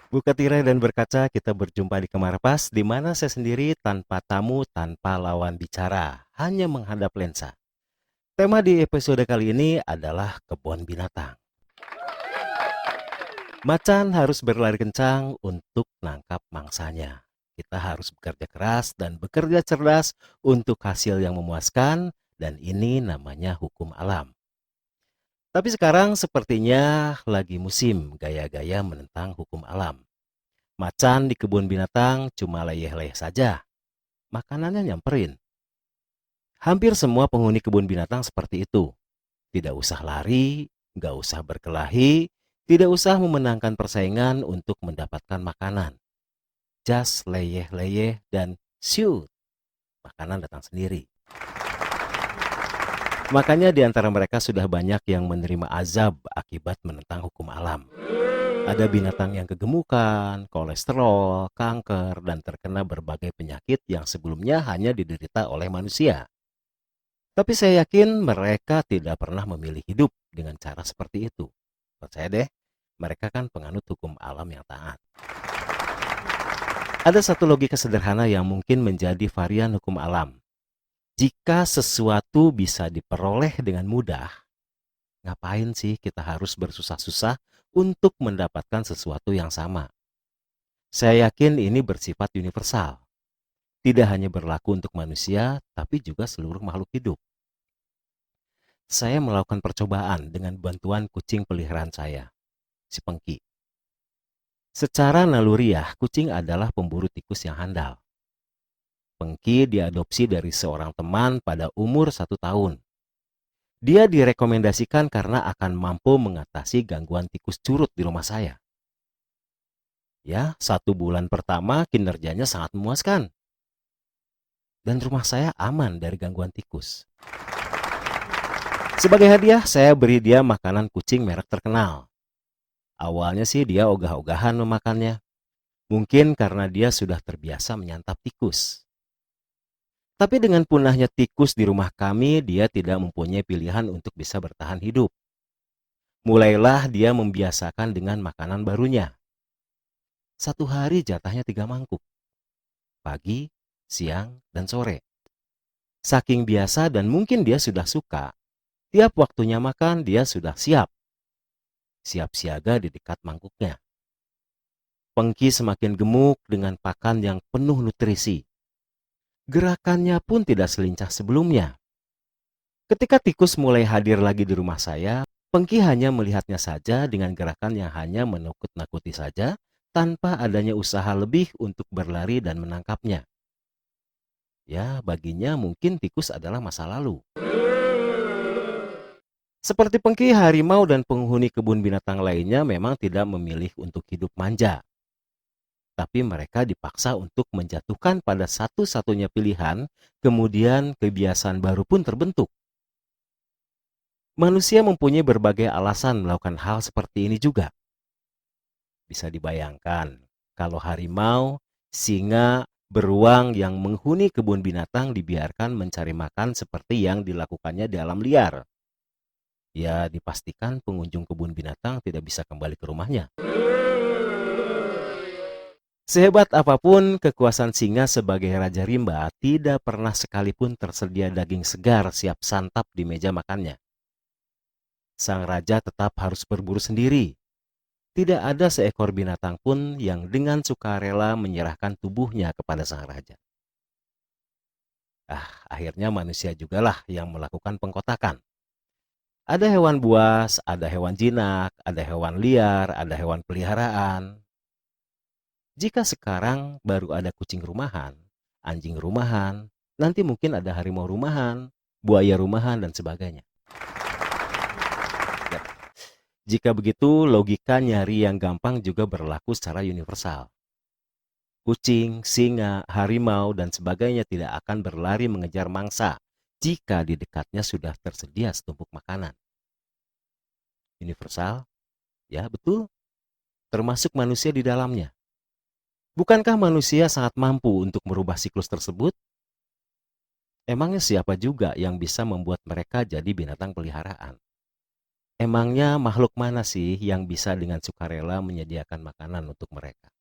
Buka tirai dan berkaca, kita berjumpa di Kamar Pas, di mana saya sendiri tanpa tamu, tanpa lawan bicara, hanya menghadap lensa. Tema di episode kali ini adalah kebun binatang. Macan harus berlari kencang untuk menangkap mangsanya. Kita harus bekerja keras dan bekerja cerdas untuk hasil yang memuaskan, dan ini namanya hukum alam. Tapi sekarang sepertinya lagi musim gaya-gaya menentang hukum alam. Macan di kebun binatang cuma leyeh-leyeh saja. Makanannya nyamperin. Hampir semua penghuni kebun binatang seperti itu. Tidak usah lari, nggak usah berkelahi, tidak usah memenangkan persaingan untuk mendapatkan makanan. Just leyeh-leyeh dan shoot, makanan datang sendiri. Makanya di antara mereka sudah banyak yang menerima azab akibat menentang hukum alam. Ada binatang yang kegemukan, kolesterol, kanker, dan terkena berbagai penyakit yang sebelumnya hanya diderita oleh manusia. Tapi saya yakin mereka tidak pernah memilih hidup dengan cara seperti itu. Percaya deh, mereka kan penganut hukum alam yang taat. Ada satu logika sederhana yang mungkin menjadi varian hukum alam. Jika sesuatu bisa diperoleh dengan mudah, ngapain sih kita harus bersusah-susah untuk mendapatkan sesuatu yang sama? Saya yakin ini bersifat universal. Tidak hanya berlaku untuk manusia, tapi juga seluruh makhluk hidup. Saya melakukan percobaan dengan bantuan kucing peliharaan saya, si Pengki. Secara naluriah, kucing adalah pemburu tikus yang handal. Pengki diadopsi dari seorang teman pada umur 1 tahun. Dia direkomendasikan karena akan mampu mengatasi gangguan tikus curut di rumah saya. Ya, 1 bulan pertama kinerjanya sangat memuaskan. Dan rumah saya aman dari gangguan tikus. Sebagai hadiah, saya beri dia makanan kucing merek terkenal. Awalnya sih dia ogah-ogahan memakannya. Mungkin karena dia sudah terbiasa menyantap tikus. Tapi dengan punahnya tikus di rumah kami, dia tidak mempunyai pilihan untuk bisa bertahan hidup. Mulailah dia membiasakan dengan makanan barunya. 1 hari jatahnya 3 mangkuk. Pagi, siang, dan sore. Saking biasa dan mungkin dia sudah suka, tiap waktunya makan dia sudah siap. Siap siaga di dekat mangkuknya. Pengki semakin gemuk dengan pakan yang penuh nutrisi. Gerakannya pun tidak selincah sebelumnya. Ketika tikus mulai hadir lagi di rumah saya, Pengki hanya melihatnya saja dengan gerakan yang hanya menakut-nakuti saja, tanpa adanya usaha lebih untuk berlari dan menangkapnya. Ya, baginya mungkin tikus adalah masa lalu. Seperti Pengki, harimau dan penghuni kebun binatang lainnya memang tidak memilih untuk hidup manja. Tapi mereka dipaksa untuk menjatuhkan pada satu-satunya pilihan, kemudian kebiasaan baru pun terbentuk. Manusia mempunyai berbagai alasan melakukan hal seperti ini juga. Bisa dibayangkan, kalau harimau, singa, beruang yang menghuni kebun binatang dibiarkan mencari makan seperti yang dilakukannya di alam liar. Ya, dipastikan pengunjung kebun binatang tidak bisa kembali ke rumahnya. Sehebat apapun kekuasaan singa sebagai raja rimba, tidak pernah sekalipun tersedia daging segar siap santap di meja makannya. Sang raja tetap harus berburu sendiri. Tidak ada seekor binatang pun yang dengan sukarela menyerahkan tubuhnya kepada sang raja. Akhirnya manusia jugalah yang melakukan pengkotakan. Ada hewan buas, ada hewan jinak, ada hewan liar, ada hewan peliharaan. Jika sekarang baru ada kucing rumahan, anjing rumahan, nanti mungkin ada harimau rumahan, buaya rumahan, dan sebagainya. Ya, jika begitu, logika nyari yang gampang juga berlaku secara universal. Kucing, singa, harimau, dan sebagainya tidak akan berlari mengejar mangsa jika di dekatnya sudah tersedia setumpuk makanan. Universal? Ya, betul. Termasuk manusia di dalamnya. Bukankah manusia sangat mampu untuk merubah siklus tersebut? Emangnya siapa juga yang bisa membuat mereka jadi binatang peliharaan? Emangnya makhluk mana sih yang bisa dengan sukarela menyediakan makanan untuk mereka?